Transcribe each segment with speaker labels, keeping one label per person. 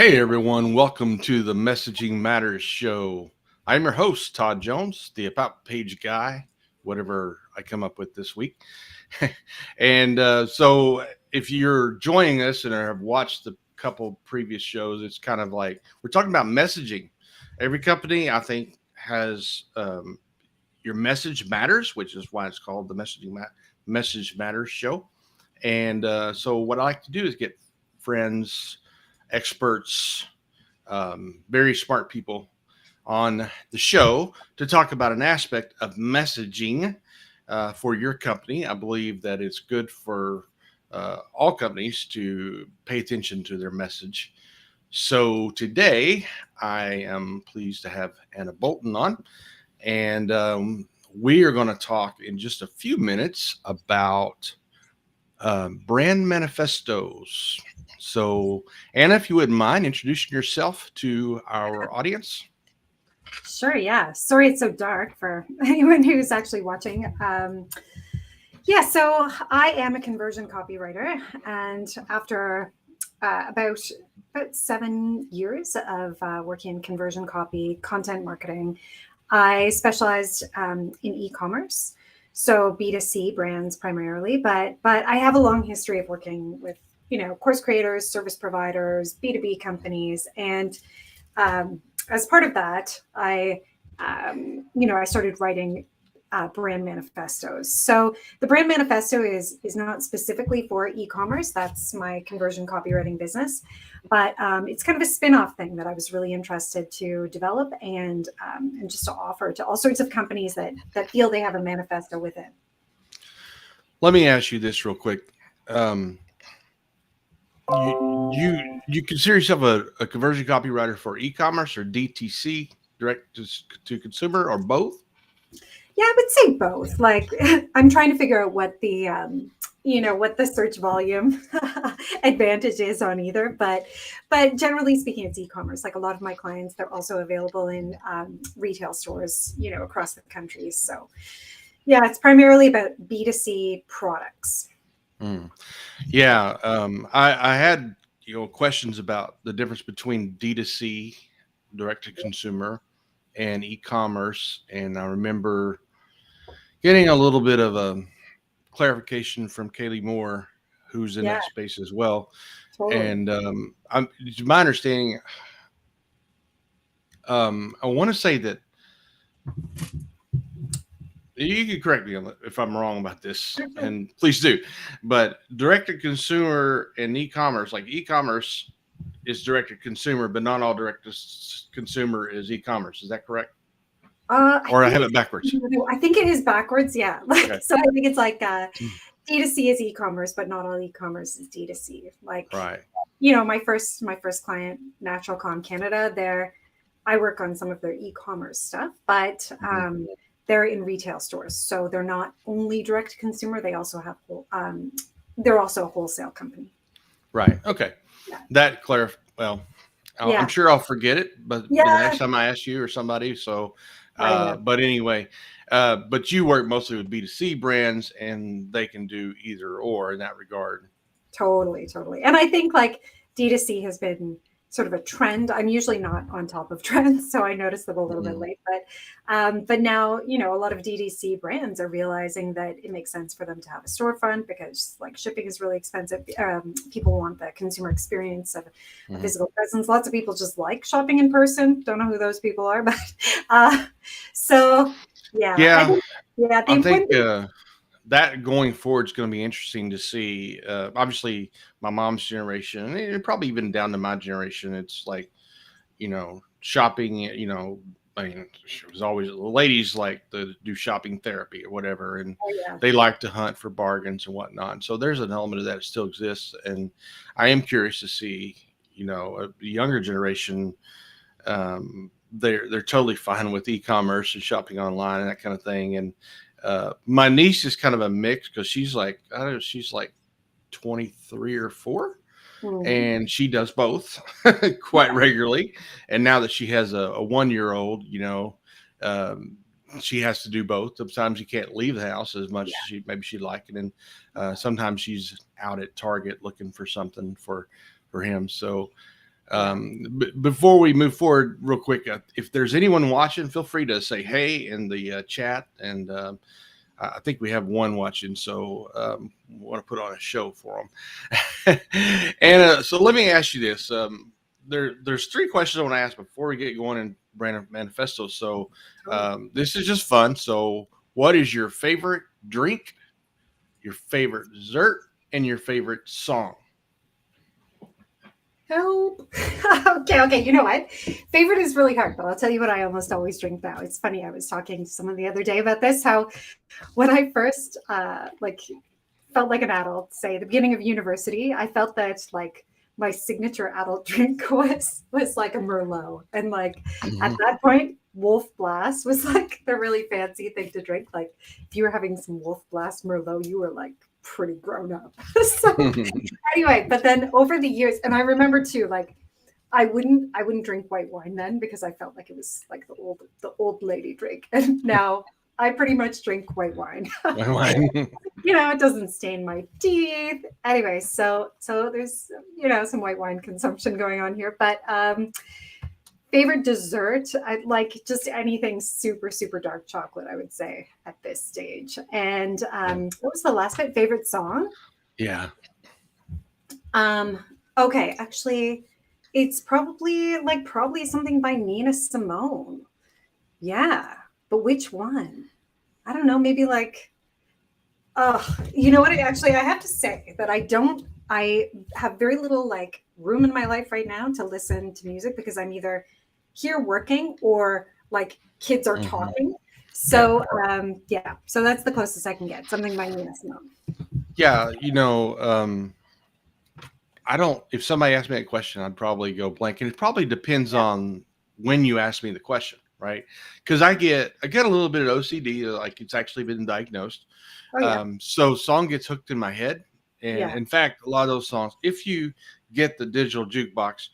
Speaker 1: Hey everyone, welcome to the Messaging Matters show. I'm your host, Todd Jones, the About Page guy, whatever I come up with this week. and so if you're joining us and have watched the couple previous shows, it's kind of like we're talking about messaging. Every company, I think, has your message matters, which is why it's called the Message Matters show. And so what I like to do is get friends, experts, very smart people on the show to talk about an aspect of messaging for your company. I believe that it's good for all companies to pay attention to their message. So today I am pleased to have Anna Bolton on, and we are going to talk in just a few minutes about brand manifestos. So, Anna, if you wouldn't mind introducing yourself to our audience.
Speaker 2: Sure, yeah. Sorry it's so dark for anyone who's actually watching. So I am a conversion copywriter, and after about 7 years of working in conversion copy, content marketing, I specialized in e-commerce, so B2C brands primarily, but I have a long history of working with course creators, service providers, B2B companies, and as part of that, I started writing brand manifestos. So the brand manifesto is not specifically for e-commerce. That's my conversion copywriting business, but it's kind of a spin-off thing that I was really interested to develop and just to offer to all sorts of companies that feel they have a manifesto with it.
Speaker 1: Let me ask you this real quick. You consider yourself a conversion copywriter for e-commerce or DTC, direct to consumer, or both?
Speaker 2: Yeah, I would say both. Like, I'm trying to figure out what the what the search volume advantage is on either. But generally speaking, it's e-commerce. Like a lot of my clients, they're also available in retail stores, across the country. So yeah, it's primarily about B2C products.
Speaker 1: Yeah, I had questions about the difference between D2C, direct to consumer, and e-commerce, and I remember getting a little bit of a clarification from Kaylee Moore, who's in that space as well.
Speaker 2: Totally.
Speaker 1: And to my understanding, I want to say that you can correct me if I'm wrong about this, and please do. But direct to consumer and e-commerce, like e-commerce is direct to consumer, but not all direct to consumer is e-commerce. Is that correct? Or I have it backwards.
Speaker 2: I think it is backwards. Yeah. Okay. So I think it's like D2C is e-commerce, but not all e-commerce is D2C. Like,
Speaker 1: right.
Speaker 2: My first client, Natural Com Canada, I work on some of their e-commerce stuff, but they're in retail stores. So they're not only direct to consumer, they also have they're also a wholesale company.
Speaker 1: Right. Okay. Yeah. That well, I'm sure I'll forget it, but the next time I ask you or somebody. So but anyway, but you work mostly with B2C brands, and they can do either or in that regard.
Speaker 2: Totally. And I think like D2C has been sort of a trend. I'm usually not on top of trends, so I noticed them a little bit late. But now, a lot of DTC brands are realizing that it makes sense for them to have a storefront because like shipping is really expensive. People want the consumer experience of a physical presence. Lots of people just like shopping in person. Don't know who those people are, but so yeah.
Speaker 1: I think that going forward is going to be interesting to see. Obviously, my mom's generation, and probably even down to my generation, it's like, shopping, I mean, it was always ladies like to do shopping therapy or whatever, and they like to hunt for bargains and whatnot. So there's an element of that still exists, and I am curious to see, a younger generation. They're totally fine with e-commerce and shopping online and that kind of thing, and my niece is kind of a mix because she's like 23 or 4, and she does both quite regularly. And now that she has a 1-year-old, she has to do both. Sometimes she can't leave the house as much as she'd like, and then sometimes she's out at Target looking for something for him. So
Speaker 2: Yeah.
Speaker 1: Before we move forward, real quick, if there's anyone watching, feel free to say hey in the chat. And I think we have one watching, so we want to put on a show for them. And so let me ask you this. There's three questions I want to ask before we get going in Brand Manifestos. So this is just fun. So what is your favorite drink, your favorite dessert, and your favorite song?
Speaker 2: Help. Okay. You know what? Favorite is really hard, but I'll tell you what I almost always drink now. It's funny. I was talking to someone the other day about this, how when I first like felt like an adult, say the beginning of university, I felt that like my signature adult drink was like a Merlot. And like at that point, Wolf Blast was like the really fancy thing to drink. Like if you were having some Wolf Blast Merlot, you were like pretty grown up. So anyway, but then over the years, and I remember too, like I wouldn't drink white wine then because I felt like it was like the old lady drink. And now I pretty much drink white wine. It doesn't stain my teeth. Anyway, so there's some white wine consumption going on here. But favorite dessert, I like just anything super, super dark chocolate, I would say at this stage. And what was the last bit? Favorite song?
Speaker 1: Yeah.
Speaker 2: Okay, actually, it's probably something by Nina Simone. Yeah, but which one? I don't know. Maybe like, you know what? Actually, I have to say that I have very little like room in my life right now to listen to music because I'm either here working or like kids are talking. So so that's the closest I can get. Something by Nina Simone.
Speaker 1: Yeah, if somebody asked me a question, I'd probably go blank. And it probably depends on when you ask me the question, right? Because I get a little bit of OCD, like it's actually been diagnosed.
Speaker 2: Oh, yeah.
Speaker 1: So song gets hooked in my head. And
Speaker 2: Yeah.
Speaker 1: in fact, a lot of those songs, if you get the digital jukebox,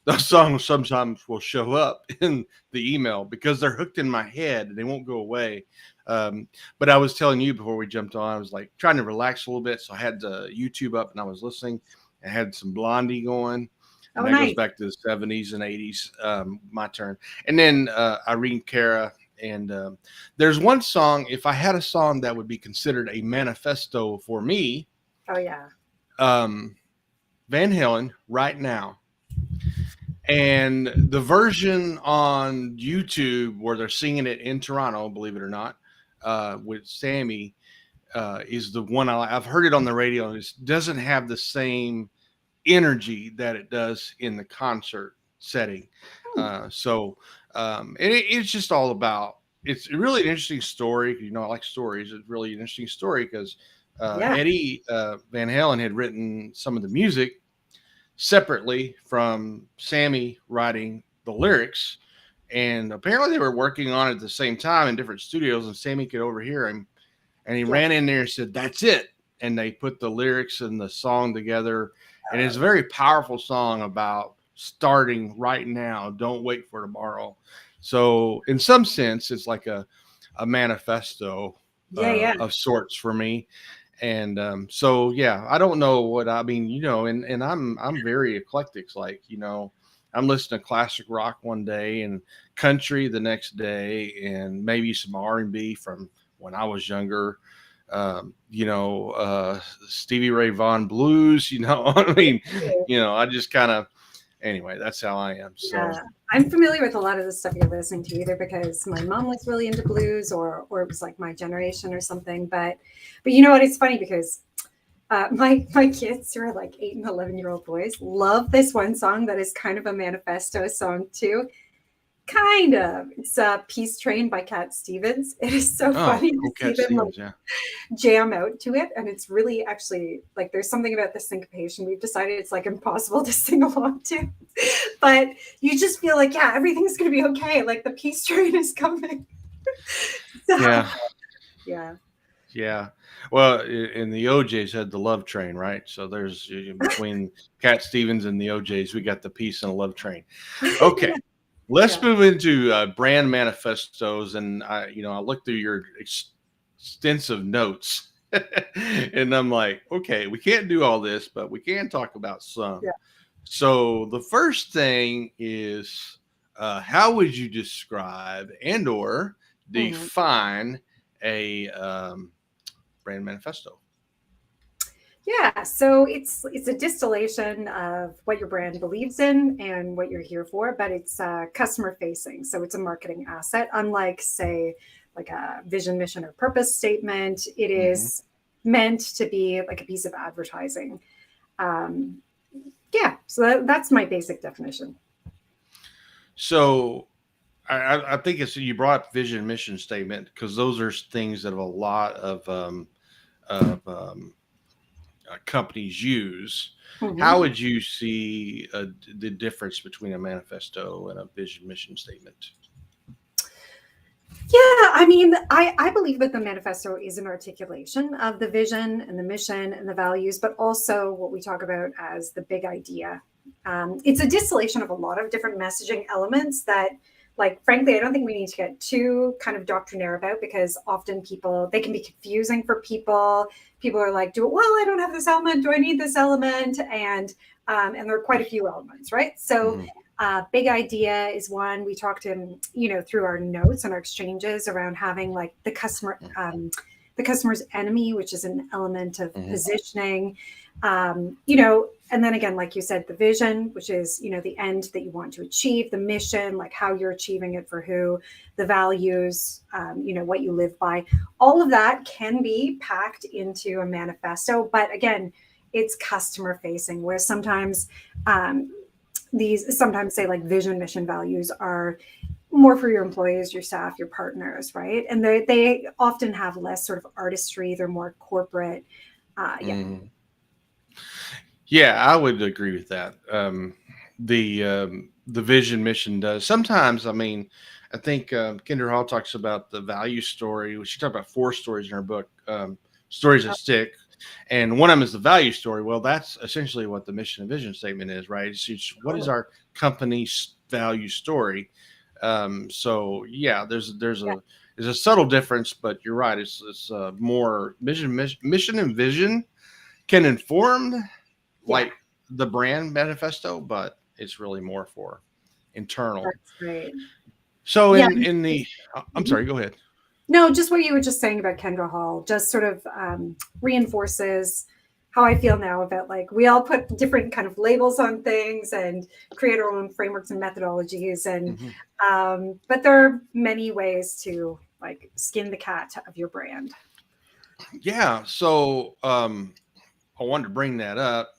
Speaker 1: those songs sometimes will show up in the email because they're hooked in my head and they won't go away. But I was telling you before we jumped on, I was like trying to relax a little bit. So I had the YouTube up and I was listening. I had some Blondie going. And that goes back to the 70s and 80s. My turn. And then Irene Cara. And there's one song, if I had a song that would be considered a manifesto for me.
Speaker 2: Oh, yeah.
Speaker 1: Van Halen, Right Now. And the version on YouTube where they're singing it in Toronto, believe it or not, with Sammy, is the one I've heard it on the radio. It doesn't have the same energy that it does in the concert setting. It's just all about, it's really an interesting story. I like stories. It's really an interesting story because Eddie Van Halen had written some of the music separately from Sammy writing the lyrics. And apparently they were working on it at the same time in different studios, and Sammy could overhear him. And he ran in there and said, "That's it." And they put the lyrics and the song together. And it's a very powerful song about starting right now. Don't wait for tomorrow. So in some sense, it's like a manifesto of sorts for me. And I don't know what I mean, and I'm very eclectic. Like, I'm listening to classic rock one day and country the next day, and maybe some R&B from when I was younger. Stevie Ray Vaughan blues. I mean, I just kind of. Anyway, that's how I am. So
Speaker 2: I'm familiar with a lot of the stuff you're listening to, either because my mom was really into blues or it was like my generation or something. But you know what? It's funny because my kids, who are like 8 and 11-year-old boys, love this one song that is kind of a manifesto song too. Kind of. It's Peace Train by Cat Stevens. It is so funny to see them jam out to it. And it's really actually like there's something about the syncopation. We've decided it's like impossible to sing along to. But you just feel like, everything's going to be okay. Like the Peace Train is coming.
Speaker 1: Yeah. Well, and the OJs had the Love Train, right? So there's between Cat Stevens and the OJs, we got the Peace and Love Train. Okay. Let's move into brand manifestos, and I looked through your extensive notes, and I'm like, okay, we can't do all this, but we can talk about some. So the first thing is, how would you describe and or
Speaker 2: Mhm.
Speaker 1: define a brand manifesto?
Speaker 2: Yeah, so it's a distillation of what your brand believes in and what you're here for, but it's customer facing, so it's a marketing asset. Unlike, say, like a vision, mission, or purpose statement, it
Speaker 1: Hmm.
Speaker 2: is meant to be like a piece of advertising. Um, yeah, so that's my basic definition.
Speaker 1: So I think it's you brought up vision mission statement because those are things that a lot of companies use. How
Speaker 2: Mhm.
Speaker 1: would you see the difference between a manifesto and a vision mission statement?
Speaker 2: Yeah, I mean, I believe that the manifesto is an articulation of the vision and the mission and the values, but also what we talk about as the big idea. It's a distillation of a lot of different messaging elements that, like, frankly, I don't think we need to get too kind of doctrinaire about because often they can be confusing for people. People are like, well, I don't have this element. Do I need this element? And there are quite a few elements, right? So
Speaker 1: Hmm.
Speaker 2: big idea is one we talked in, through our notes and our exchanges around having like the customer's enemy, which is an element of
Speaker 1: Hmm.
Speaker 2: positioning. And then again, like you said, the vision, which is, the end that you want to achieve, the mission, like how you're achieving it for who, the values, what you live by. All of that can be packed into a manifesto. But again, it's customer facing, where um, these sometimes say like vision, mission, values are more for your employees, your staff, your partners, right? And they often have less sort of artistry. They're more corporate. Yeah.
Speaker 1: Hmm. Yeah, I would agree with that. The vision mission does sometimes. I mean, I think Kendra Hall talks about the value story. She talked about four stories in her book, stories that stick, and one of them is the value story. Well, that's essentially what the mission and vision statement is, right? It's what is
Speaker 2: Totally.
Speaker 1: our company's value story. So yeah,
Speaker 2: Yeah.
Speaker 1: there's a subtle difference, but you're right. It's more mission and vision can inform
Speaker 2: Yeah.
Speaker 1: like the brand manifesto, but it's really more for internal.
Speaker 2: That's great.
Speaker 1: So
Speaker 2: Yeah.
Speaker 1: in the I'm
Speaker 2: Mhm.
Speaker 1: sorry, go ahead.
Speaker 2: No, just what you were just saying about Kendra Hall just sort of reinforces how I feel now about like we all put different kind of labels on things and create our own frameworks and methodologies, and
Speaker 1: Hmm.
Speaker 2: but there are many ways to like skin the cat of your brand.
Speaker 1: Yeah. So I wanted to bring that up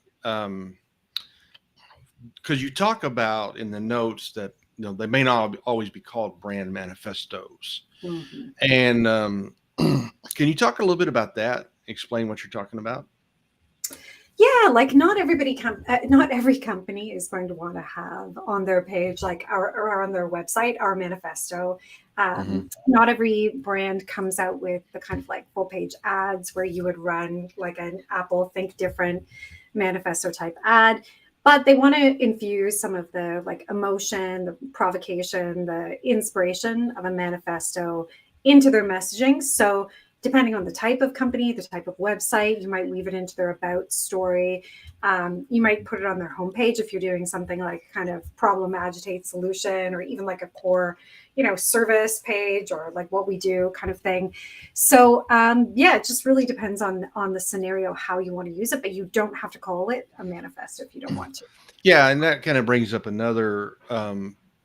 Speaker 1: because you talk about in the notes that they may not always be called brand manifestos.
Speaker 2: Mhm.
Speaker 1: And can you talk a little bit about that? Explain what you're talking about.
Speaker 2: Yeah, like not every company is going to want to have on their page, like or on their website, our manifesto.
Speaker 1: Hmm.
Speaker 2: Not every brand comes out with the kind of like full page ads where you would run like an Apple Think Different manifesto type ad, but they want to infuse some of the like emotion, the provocation, the inspiration of a manifesto into their messaging. So depending on the type of company, the type of website, you might weave it into their about story. You might put it on their homepage if you're doing something like kind of problem, agitate, solution, or even like a core, service page or like what we do kind of thing. So yeah, it just really depends on the scenario how you want to use it, but you don't have to call it a manifesto if you don't want to.
Speaker 1: Yeah, and that kind of brings up another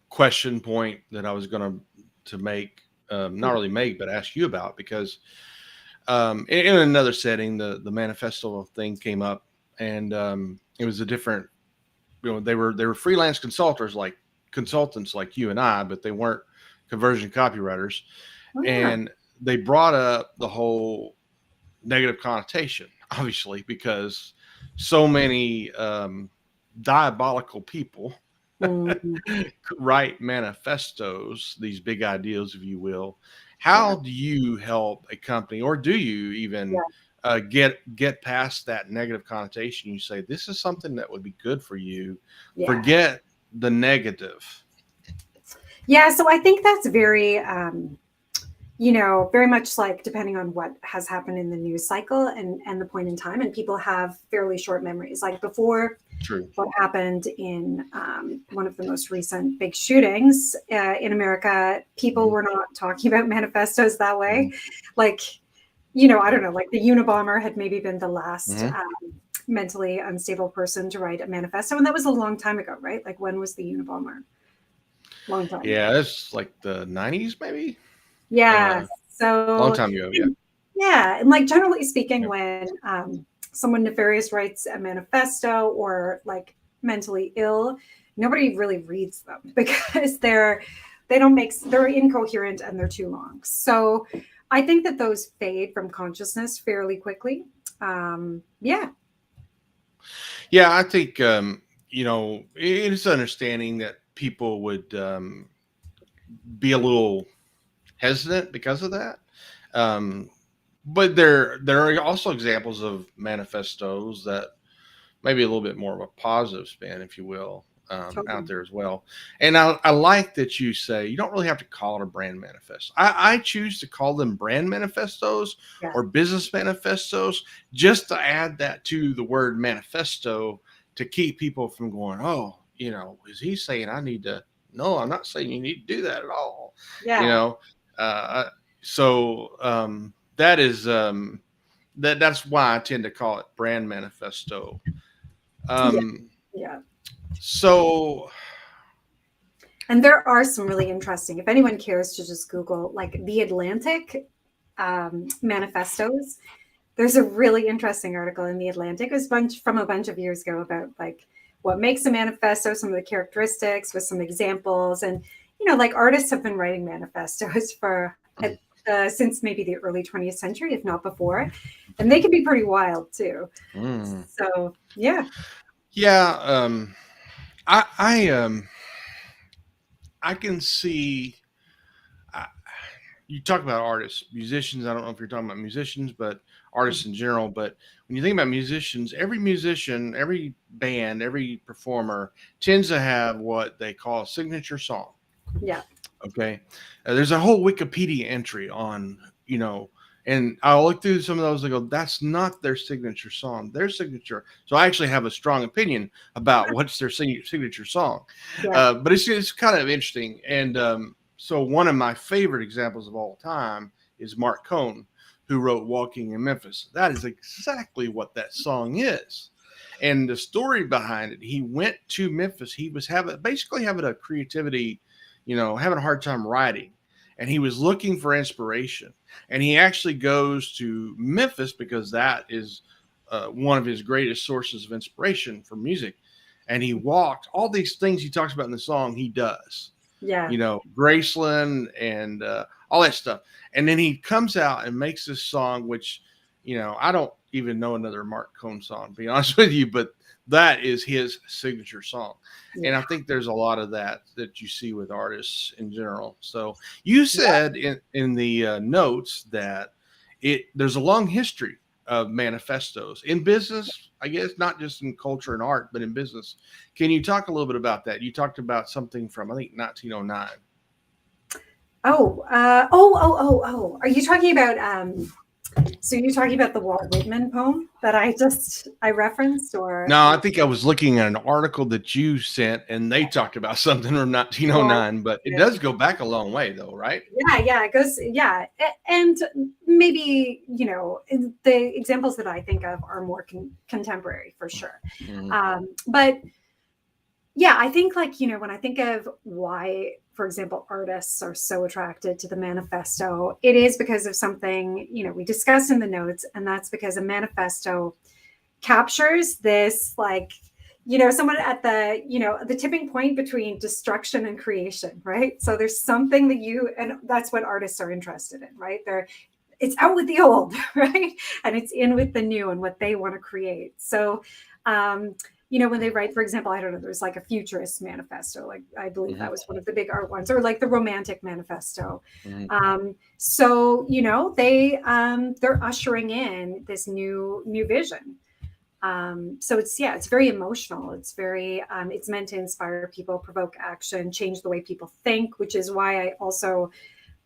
Speaker 1: question point that I was going to make, not really make, but ask you about because in another setting, the manifesto thing came up, and it was a different. They were freelance consultants like you and I, but they weren't conversion copywriters,
Speaker 2: Oh yeah.
Speaker 1: and they brought up the whole negative connotation, obviously, because so many diabolical people
Speaker 2: Mhm.
Speaker 1: write manifestos, these big ideals, if you will.
Speaker 2: Yeah.
Speaker 1: How do you help a company, or do you even
Speaker 2: Yeah.
Speaker 1: get past that negative connotation? You say this is something that would be good for you.
Speaker 2: Yeah.
Speaker 1: Forget the negative.
Speaker 2: Yeah. So I think that's very very much like depending on what has happened in the news cycle and the point in time, and people have fairly short memories. Like before
Speaker 1: True.
Speaker 2: what happened in one of the most recent big shootings in America, people were not talking about manifestos that way. Like, I don't know, like the Unabomber had maybe been the last mentally unstable person to write a manifesto. And that was a long time ago, right? Like when was the Unabomber? Long time ago.
Speaker 1: Yeah, it's like the 90s, maybe.
Speaker 2: Yeah.
Speaker 1: Long
Speaker 2: So
Speaker 1: time ago. Yeah.
Speaker 2: yeah. And like generally speaking,
Speaker 1: Yeah.
Speaker 2: when someone nefarious writes a manifesto or like mentally ill, nobody really reads them because they're incoherent and they're too long. So I think that those fade from consciousness fairly quickly. Yeah.
Speaker 1: Yeah, I think it is understanding that people would be a little hesitant because of that. Um, but there are also examples of manifestos that maybe a little bit more of a positive spin, if you will, out
Speaker 2: Totally.
Speaker 1: there as well. And I like that you say you don't really have to call it a brand manifesto. I choose to call them brand manifestos
Speaker 2: Yeah.
Speaker 1: or business manifestos just to add that to the word manifesto to keep people from going, oh, is he saying I need to? No, I'm not saying you need to do that at all. You
Speaker 2: Yeah.
Speaker 1: know, so that is that's why I tend to call it brand manifesto.
Speaker 2: Yeah.
Speaker 1: Um,
Speaker 2: Yeah.
Speaker 1: so
Speaker 2: And there are some really interesting, if anyone cares to just Google like the Atlantic manifestos, there's a really interesting article in the Atlantic. It was from a bunch of years ago about like what makes a manifesto, some of the characteristics with some examples. And, like artists have been writing manifestos for since maybe the early 20th century, if not before. And they can be pretty wild too. So, yeah.
Speaker 1: yeah, I I can see. I, you talk about artists, musicians. I don't know if you're talking about musicians, but artists in general. But when you think about musicians, every musician, every band, every performer tends to have what they call a signature song.
Speaker 2: Yeah.
Speaker 1: Okay. There's a whole Wikipedia entry on, and I'll look through some of those and go, that's not their signature song, their signature. So I actually have a strong opinion about what's their signature song.
Speaker 2: Yeah.
Speaker 1: But it's kind of interesting. And so one of my favorite examples of all time is Mark Cohn, who wrote Walking in Memphis. That is exactly what that song is. And the story behind it, he went to Memphis. He was basically having a creativity, having a hard time writing. And he was looking for inspiration. And he actually goes to Memphis because that is one of his greatest sources of inspiration for music. And he walked all these things he talks about in the song, he does,
Speaker 2: Yeah.
Speaker 1: Graceland and all that stuff. And then he comes out and makes this song, which, I don't even know another Mark Cohn song, to be honest with you, but that is his signature song.
Speaker 2: Yeah.
Speaker 1: And I think there's a lot of that you see with artists in general. So you said in the notes that there's a long history of manifestos in business, I guess, not just in culture and art, but in business. Can you talk a little bit about that? You talked about something from, I think, 1909.
Speaker 2: Oh. Are you talking about so you're talking about the Walt Whitman poem that I referenced, or
Speaker 1: No, I think I was looking at an article that you sent, and they talked about something from
Speaker 2: well,
Speaker 1: 1909, but it does go back a long way, though, right?
Speaker 2: yeah, it goes, yeah. And maybe, the examples that I think of are more contemporary for sure. But yeah, I think like, when I think of why, for example, artists are so attracted to the manifesto, it is because of something, we discussed in the notes, and that's because a manifesto captures this, like, someone at the tipping point between destruction and creation, right? So there's something and that's what artists are interested in, right? It's out with the old, right? And it's in with the new and what they want to create. So, when they write, for example, I don't know, there's like a futurist manifesto, like I believe that was one of the big art ones, or like the romantic manifesto. So, they're ushering in this new vision. So it's very emotional. It's very, it's meant to inspire people, provoke action, change the way people think, which is why I also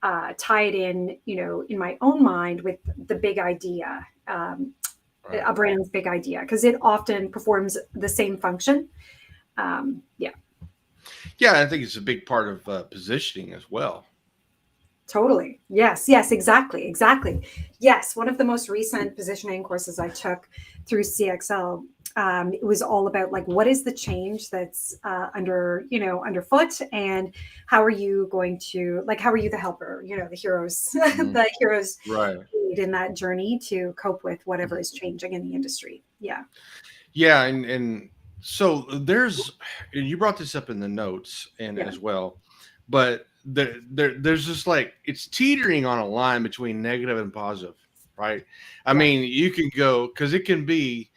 Speaker 2: tie it in, in my own mind with the big idea,
Speaker 1: Right.
Speaker 2: a brand's big idea, because it often performs the same function. Yeah.
Speaker 1: Yeah, I think it's a big part of positioning as well.
Speaker 2: Totally. Yes. Yes. Exactly. Exactly. Yes. One of the most recent positioning courses I took through CXL, it was all about like what is the change that's underfoot, and how are you going to how are you the helper? The heroes,
Speaker 1: Mhm.
Speaker 2: the heroes
Speaker 1: Right.
Speaker 2: in that journey to cope with whatever is changing in the industry. Yeah.
Speaker 1: Yeah, and so you brought this up in the notes and
Speaker 2: Yeah.
Speaker 1: as well, but there's just like it's teetering on a line between negative and positive, right? I
Speaker 2: Yeah.
Speaker 1: mean, you can go because it can be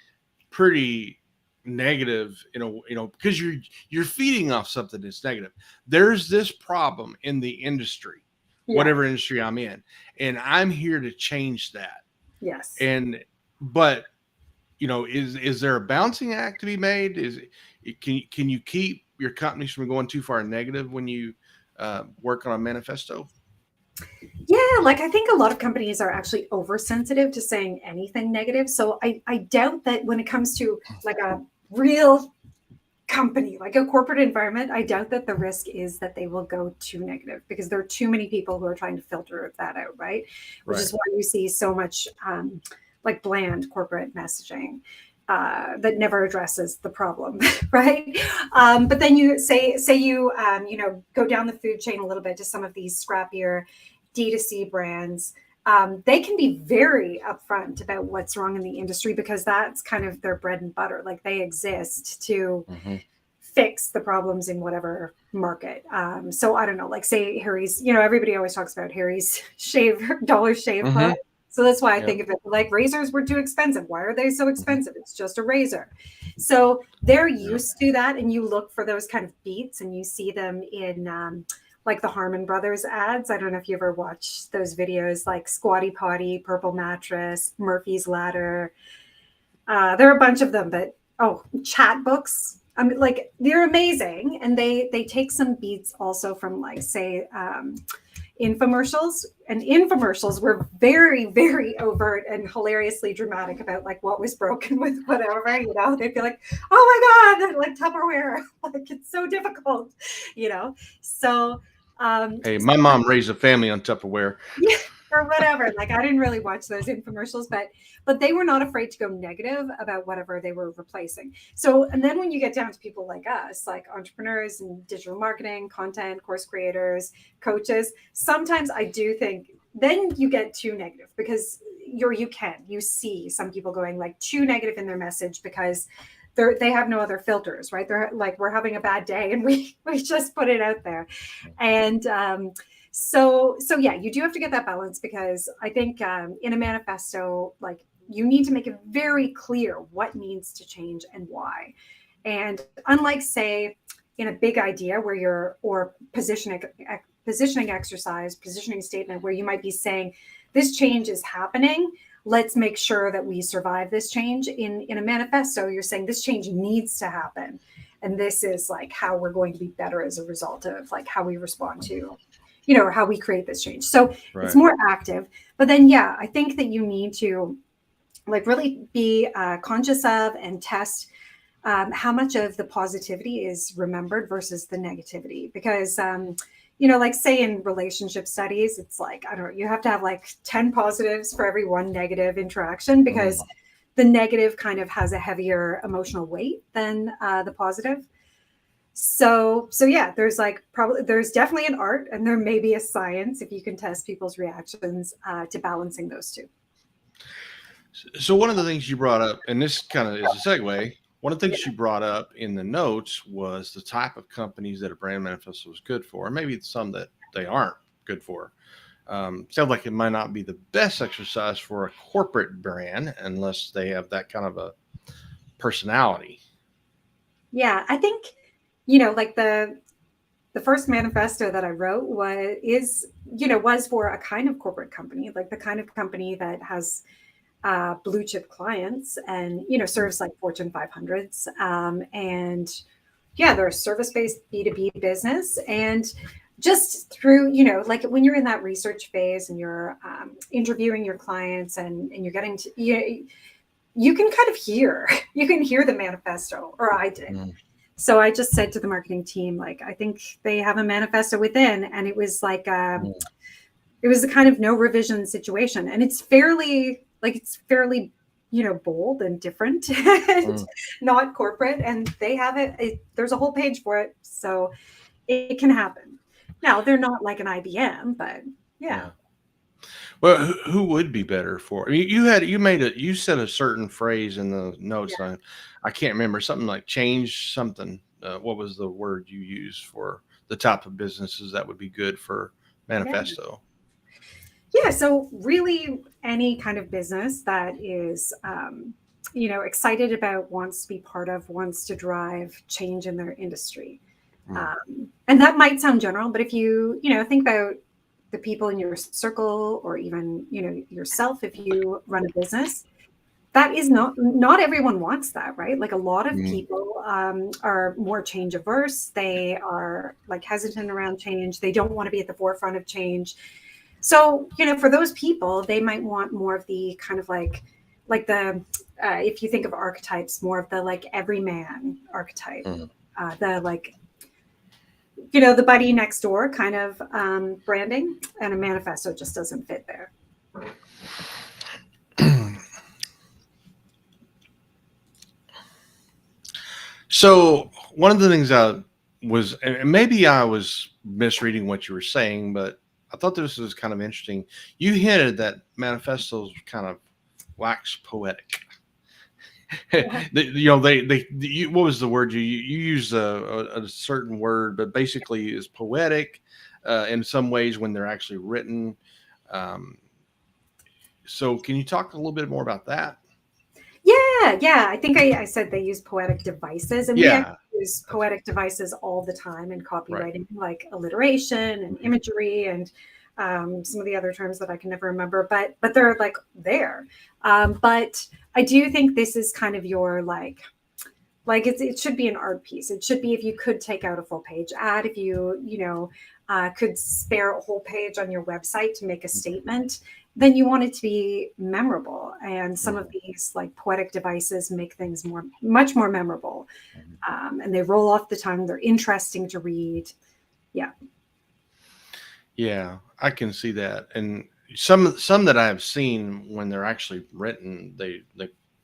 Speaker 1: pretty negative, because you're feeding off something that's negative. There's this problem in the industry,
Speaker 2: Yeah.
Speaker 1: whatever industry I'm in, and I'm here to change that.
Speaker 2: Yes.
Speaker 1: And but is there a balancing act to be made? Can you keep your companies from going too far negative when you work on a manifesto?
Speaker 2: Yeah, like I think a lot of companies are actually oversensitive to saying anything negative. So I doubt that when it comes to like a real company, like a corporate environment, I doubt that the risk is that they will go too negative, because there are too many people who are trying to filter that out, right? Which
Speaker 1: Right.
Speaker 2: is why you see so much like bland corporate messaging. That never addresses the problem, right? But then you say you go down the food chain a little bit to some of these scrappier D2C brands. They can be very upfront about what's wrong in the industry, because that's kind of their bread and butter. Like they exist to
Speaker 1: Mm-hmm.
Speaker 2: fix the problems in whatever market. So I don't know, like say Harry's, everybody always talks about Harry's Dollar Shave Club.
Speaker 1: Mm-hmm.
Speaker 2: So that's why I
Speaker 1: Yeah.
Speaker 2: think of it like razors were too expensive. Why are they so expensive? It's just a razor. So they're
Speaker 1: Yeah.
Speaker 2: used to that. And you look for those kind of beats and you see them in like the Harmon Brothers ads. I don't know if you ever watched those videos, like Squatty Potty, Purple Mattress, Murphy's Ladder. There are a bunch of them, but chat books. I mean, like they're amazing, and they take some beats also from like say infomercials. And infomercials were very very overt and hilariously dramatic about like what was broken with whatever. They'd be like, "Oh my god, like Tupperware, like it's so difficult," you know. So
Speaker 1: Hey, my mom raised a family on Tupperware.
Speaker 2: yeah, or whatever. Like I didn't really watch those infomercials, but they were not afraid to go negative about whatever they were replacing. So, and then when you get down to people like us, like entrepreneurs and digital marketing, content, course creators, coaches, sometimes I do think then you get too negative, because you see some people going like too negative in their message, because they have no other filters, right? They're like, we're having a bad day and we just put it out there. And so yeah, you do have to get that balance, because I think in a manifesto, like you need to make it very clear what needs to change and why. And unlike say in a big idea where or positioning exercise, positioning statement, where you might be saying this change is happening, let's make sure that we survive this change. In a manifesto, you're saying this change needs to happen, and this is like how we're going to be better as a result of like how we respond to or how we create this change. So it's
Speaker 1: Right.
Speaker 2: more active. But then yeah, I think that you need to like really be conscious of and test how much of the positivity is remembered versus the negativity. Because like say in relationship studies, it's like, I don't know, you have to have like 10 positives for every one negative interaction, because the negative kind of has a heavier emotional weight than the positive. So yeah, there's definitely an art, and there may be a science if you can test people's reactions to balancing those two.
Speaker 1: So one of the things you brought up, and this kind of is a segue, one of the things you brought up in the notes was the type of companies that a brand manifesto is good for, and maybe some that they aren't good for. Sounds like it might not be the best exercise for a corporate brand unless they have that kind of a personality.
Speaker 2: Yeah, I think like the first manifesto that I wrote was for a kind of corporate company, like the kind of company that has blue chip clients and serves like Fortune 500s, and yeah, they're a service based B2B business, and just through, like when you're in that research phase and you're interviewing your clients and you're getting to, you can kind of hear, you can hear the manifesto, or I did.
Speaker 1: Mm.
Speaker 2: So I just said to the marketing team, like, I think they have a manifesto within, and it was like, it was a kind of no revision situation. And it's fairly, bold and different, and not corporate. And they have there's a whole page for it. So it can happen. Now, they're not like an IBM, but yeah.
Speaker 1: Well, who would be better for? I mean, you said a certain phrase in the notes. I can't remember, something like change something. What was the word you used for the type of businesses that would be good for manifesto?
Speaker 2: Yeah. So really, any kind of business that is, excited about, wants to be part of, wants to drive change in their industry. And that might sound general, but if you, think about the people in your circle, or even, yourself, if you run a business, that is not everyone wants that, right? Like a lot of people are more change averse. They are like hesitant around change. They don't want to be at the forefront of change. So, for those people, they might want more of the kind of like the, if you think of archetypes, more of the like everyman archetype, the like, the buddy next door kind of branding, and a manifesto just doesn't fit there.
Speaker 1: So one of the things and maybe I was misreading what you were saying, but I thought this was kind of interesting. You hinted that manifestos kind of wax poetic. What was the word you used? A certain word, but basically is poetic in some ways when they're actually written. So can you talk a little bit more about that?
Speaker 2: Yeah. I think I said they use poetic devices, and we actually use poetic devices all the time in copywriting, like alliteration and imagery and some of the other terms that I can never remember, but they're like there. But I do think this is kind of your like it should be an art piece. It should be, if you could take out a full page ad, if you could spare a whole page on your website to make a statement, then you want it to be memorable. And some of these like poetic devices make things much more memorable. And they roll off the tongue. They're interesting to read. Yeah.
Speaker 1: Yeah, I can see that. And some that I've seen, when they're actually written, they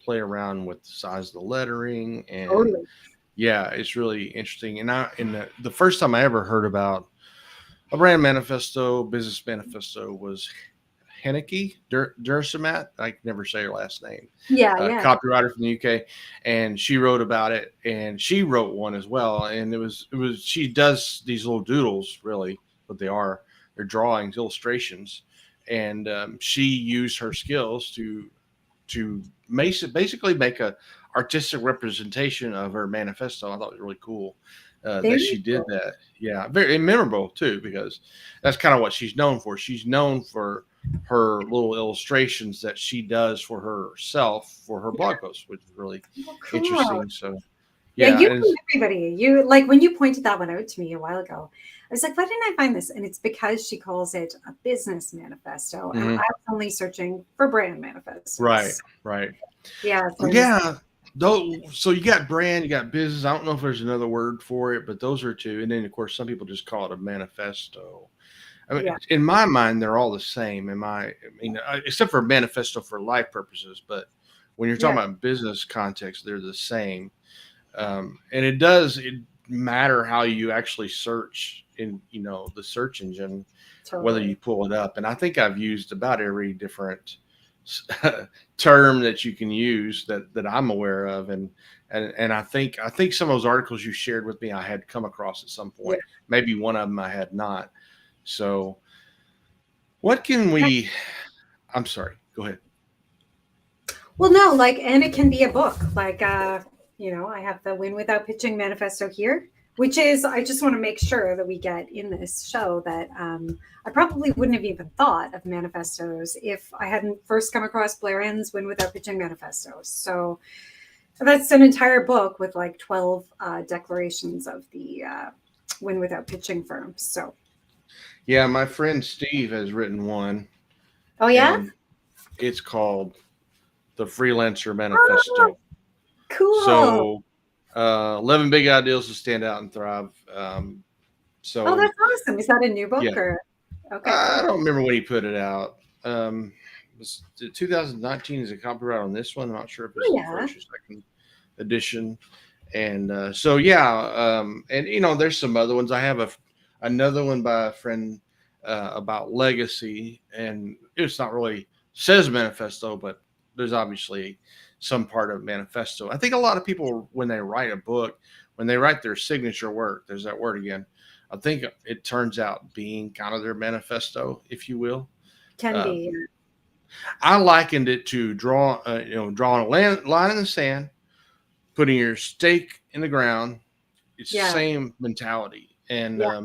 Speaker 1: play around with the size of the lettering, and
Speaker 2: Totally.
Speaker 1: yeah, it's really interesting. And the first time I ever heard about a brand manifesto, business manifesto, was Henneke Dursamat. I can never say her last name.
Speaker 2: Yeah.
Speaker 1: Copywriter from the UK, and she wrote about it, and she wrote one as well. And it was she does these little doodles, really, what they are. They're drawings, illustrations, and she used her skills to basically make a artistic representation of her manifesto. I thought it was really cool that she did that. Yeah, very memorable too, because that's kind of what she's known for. She's known for her little illustrations that she does for herself for her blog posts, which is really interesting. So
Speaker 2: yeah, you and everybody. You like when you pointed that one out to me a while ago, I was like, why didn't I find this? And it's because she calls it a business manifesto. And I was only searching for brand manifestos.
Speaker 1: Right.
Speaker 2: Yeah.
Speaker 1: So you got brand, you got business. I don't know if there's another word for it, but those are two. And then of course, some people just call it a manifesto. I mean, in my mind, they're all the same. Except for manifesto for life purposes. But when you're talking about business context, they're the same. And it matter how you actually search in, the search engine, whether you pull it up. And I think I've used about every different term that you can use that I'm aware of. And I think some of those articles you shared with me, I had come across at some point. Maybe one of them I had not. So what can I'm sorry, go ahead.
Speaker 2: Well, no, and it can be a book. I have the Win Without Pitching manifesto here, which is, I just want to make sure that we get in this show that I probably wouldn't have even thought of manifestos if I hadn't first come across Blair Ann's Win Without Pitching manifestos. So that's an entire book with 12 declarations of the Win Without Pitching firms. So
Speaker 1: Yeah, my friend Steve has written one,
Speaker 2: Oh yeah.
Speaker 1: and it's called the Freelancer
Speaker 2: Oh,
Speaker 1: Manifesto.
Speaker 2: cool.
Speaker 1: So, 11 big ideals to stand out and thrive.
Speaker 2: Oh,
Speaker 1: So,
Speaker 2: that's awesome. Is that a new book
Speaker 1: yeah,
Speaker 2: or? Okay,
Speaker 1: I
Speaker 2: cool.
Speaker 1: don't remember when he put it out. It was 2019 is a copyright on this one. I'm not sure if it's
Speaker 2: Oh
Speaker 1: the
Speaker 2: yeah.
Speaker 1: first or second edition. And so, yeah, and there's some other ones. I have another one by a friend about legacy, and it's not really says manifesto, but there's obviously some part of manifesto. I think a lot of people, when they write a book, when they write their signature work, there's that word again. I think it turns out being kind of their manifesto, if you will.
Speaker 2: Can be.
Speaker 1: Um, I likened it to drawing a line in the sand, putting your stake in the ground. It's the
Speaker 2: Yeah.
Speaker 1: same mentality. And
Speaker 2: Yeah.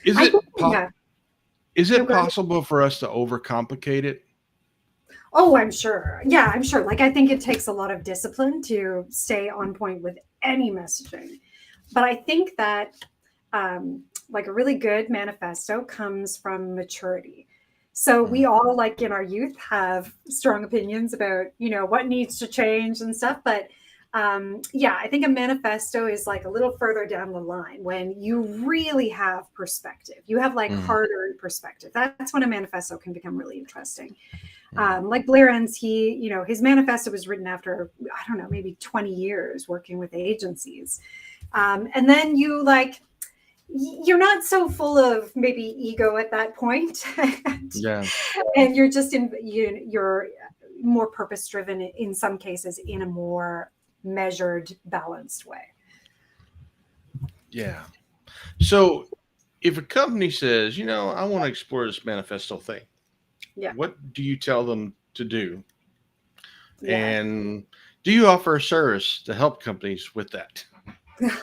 Speaker 1: is
Speaker 2: I
Speaker 1: it
Speaker 2: think yeah.
Speaker 1: is
Speaker 2: No,
Speaker 1: it
Speaker 2: go ahead.
Speaker 1: possible for us to overcomplicate it?
Speaker 2: Oh, I'm sure. Yeah, I'm sure. Like I think it takes a lot of discipline to stay on point with any messaging. But I think that like a really good manifesto comes from maturity. So we
Speaker 1: Mhm.
Speaker 2: all, like in our youth, have strong opinions about what needs to change and stuff. But yeah, I think a manifesto is like a little further down the line when you really have perspective. You have like
Speaker 1: Mhm.
Speaker 2: hard-earned perspective. That's when a manifesto can become really interesting.
Speaker 1: Mhm.
Speaker 2: Like Blair Enns, his manifesto was written after, I don't know, maybe 20 years working with agencies. And then you're not so full of maybe ego at that point,
Speaker 1: Yeah.
Speaker 2: and you're just you're more purpose driven in some cases in a more measured, balanced way.
Speaker 1: Yeah. So if a company says, I want to explore this manifesto thing,
Speaker 2: Yeah,
Speaker 1: what do you tell them to do?
Speaker 2: yeah,
Speaker 1: And do you offer a service to help companies with that?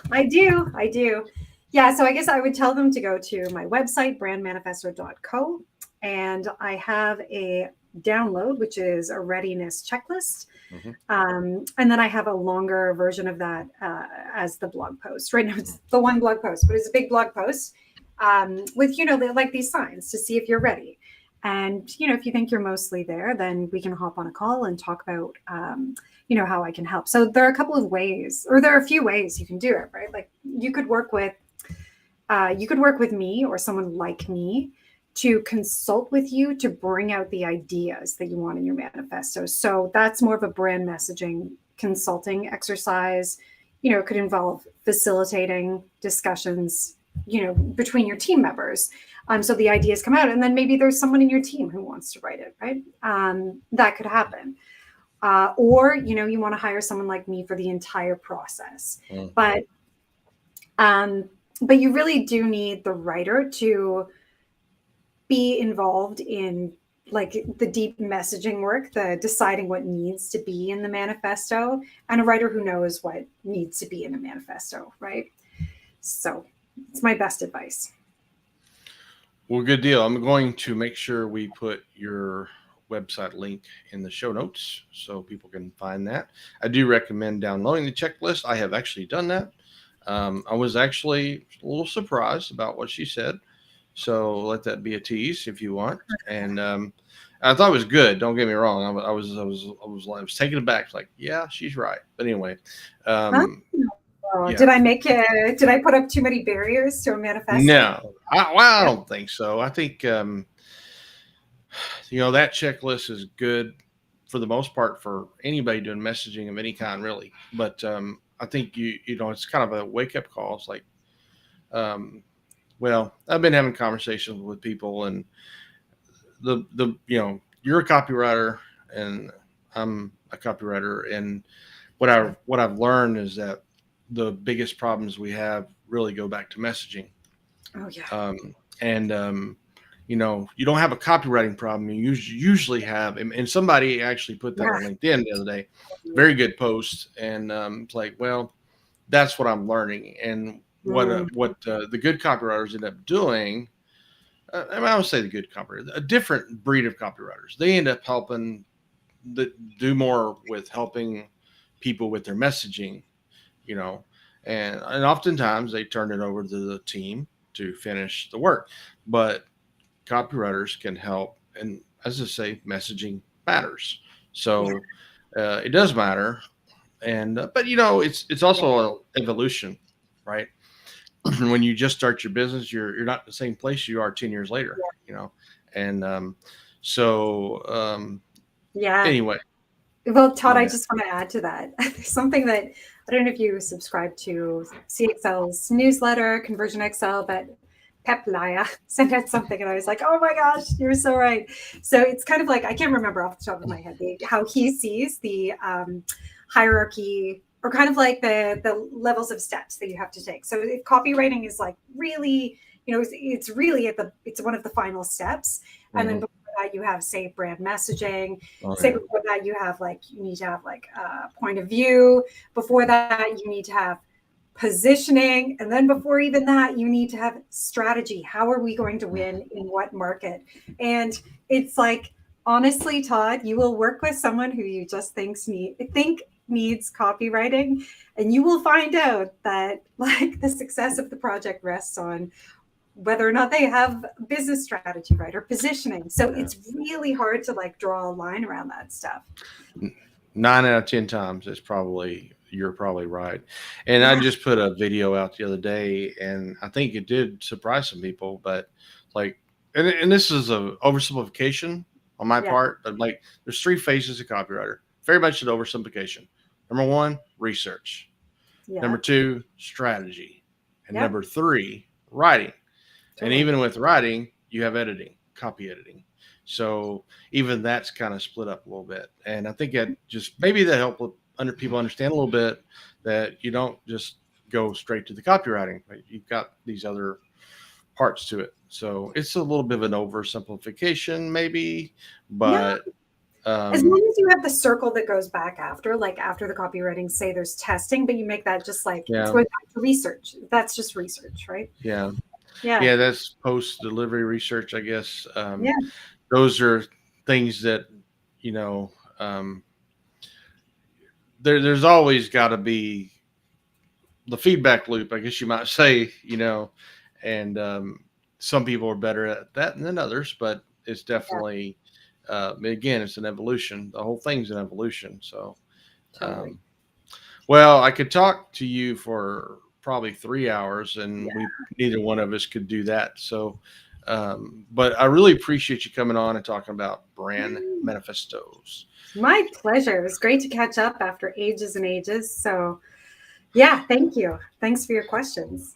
Speaker 2: I do. Yeah, so I guess I would tell them to go to my website, brandmanifesto.co, and I have a download, which is a readiness checklist.
Speaker 1: Mhm.
Speaker 2: And then I have a longer version of that as the blog post. Right now, it's the one blog post, but it's a big blog post with, like these signs to see if you're ready. And, if you think you're mostly there, then we can hop on a call and talk about, how I can help. So there are a couple of ways, or there are a few ways you can do it, right? Like you could work with me or someone like me to consult with you to bring out the ideas that you want in your manifesto. So that's more of a brand messaging consulting exercise. It could involve facilitating discussions, between your team members. So the ideas come out, and then maybe there's someone in your team who wants to write it, right? That could happen. Or, you want to hire someone like me for the entire process.
Speaker 1: Mm.
Speaker 2: But um, but you really do need the writer to be involved in like the deep messaging work, the deciding what needs to be in the manifesto, and a writer who knows what needs to be in a manifesto, right? So it's my best advice.
Speaker 1: Well, good deal. I'm going to make sure we put your website link in the show notes so people can find that. I do recommend downloading the checklist. I have actually done that. I was actually a little surprised about what she said. So let that be a tease if you want. And I thought it was good. Don't get me wrong. I was taken aback. Like, yeah, she's right. But anyway,
Speaker 2: Huh?
Speaker 1: um,
Speaker 2: Oh,
Speaker 1: yeah.
Speaker 2: did I put up too many barriers to a manifesto?
Speaker 1: No, I
Speaker 2: Yeah.
Speaker 1: don't think so. I think that checklist is good for the most part for anybody doing messaging of any kind, really. But I think it's kind of a wake up call. It's like, um, well, I've been having conversations with people, and you're a copywriter, and I'm a copywriter, and what I've learned is that the biggest problems we have really go back to messaging.
Speaker 2: Oh yeah.
Speaker 1: And you don't have a copywriting problem. You usually have, and somebody actually put that
Speaker 2: Yeah.
Speaker 1: on LinkedIn the other day. Very good post, and it's like, well, that's what I'm learning, and
Speaker 2: Mm.
Speaker 1: what the good copywriters end up doing. I would say the good copywriters, a different breed of copywriters. They end up helping do more with helping people with their messaging, you know, and oftentimes they turn it over to the team to finish the work. But copywriters can help, and as I say, messaging matters. So it does matter, and but it's also an evolution, right? When you just start your business, you're not the same place you are 10 years later, and
Speaker 2: Yeah.
Speaker 1: anyway.
Speaker 2: Well, Todd, I
Speaker 1: Yeah.
Speaker 2: just want to add to that. Something that I don't know if you subscribe to CXL's newsletter, Conversion Excel, but Pep Laya sent out something, and I was like, "Oh my gosh, you're so right." So it's kind of like, I can't remember off the top of my head how he sees the hierarchy, or kind of like the levels of steps that you have to take. So if copywriting is like really, it's really it's one of the final steps, and then that you have, say, brand messaging. Before that you have you need to have like a point of view. Before that you need to have positioning, and then before even that you need to have strategy. How are we going to win in what market? And it's like, honestly, Todd, you will work with someone who you just think needs copywriting, and you will find out that like the success of the project rests on whether or not they have business strategy, right, or positioning. So it's really hard to like draw a line around that stuff.
Speaker 1: 9 out of 10 times you're probably right. And I just put a video out the other day, and I think it did surprise some people, but like, and this is a oversimplification on my part, but like there's 3 phases of copywriter, very much an oversimplification. Number 1, research. Number 2, strategy. And number 3, writing. And even with writing, you have editing, copy editing. So even that's kind of split up a little bit. And I think that just maybe that help people understand a little bit that you don't just go straight to the copywriting, but you've got these other parts to it. So it's a little bit of an oversimplification maybe, but
Speaker 2: as long as you have the circle that goes back after, like after the copywriting, say there's testing, but you make that just like it's going back to research. That's just research, right?
Speaker 1: Yeah, that's post-delivery research, I guess. Those are things that, there's always got to be the feedback loop, I guess you might say, and some people are better at that than others, but it's definitely, again, it's an evolution. The whole thing's an evolution. So, well, I could talk to you for probably 3 hours, and neither one of us could do that. So, but I really appreciate you coming on and talking about brand manifestos.
Speaker 2: My pleasure. It was great to catch up after ages and ages. So yeah, thank you. Thanks for your questions.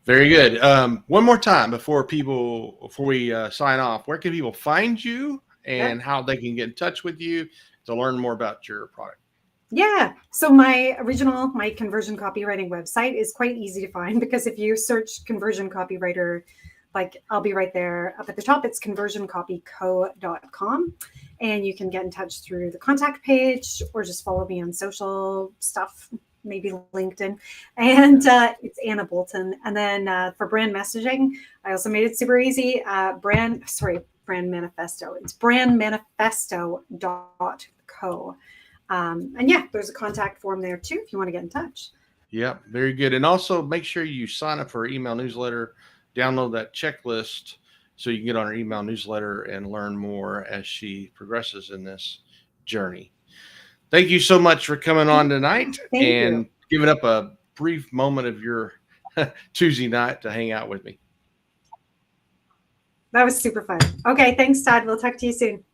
Speaker 1: Very good. One more time before we sign off, where can people find you and how they can get in touch with you to learn more about your product?
Speaker 2: Yeah. So my conversion copywriting website is quite easy to find, because if you search conversion copywriter, like I'll be right there up at the top. It's conversioncopyco.com. And you can get in touch through the contact page or just follow me on social stuff, maybe LinkedIn. And it's Anna Bolton. And then for brand messaging, I also made it super easy. Brand Manifesto. It's brandmanifesto.co. And yeah, there's a contact form there too if you want to get in touch.
Speaker 1: Yeah, very good. And also make sure you sign up for our email newsletter, download that checklist so you can get on our email newsletter and learn more as she progresses in this journey. Thank you so much for coming on tonight and giving up a brief moment of your Tuesday night to hang out with me.
Speaker 2: That was super fun. Okay, thanks, Todd. We'll talk to you soon.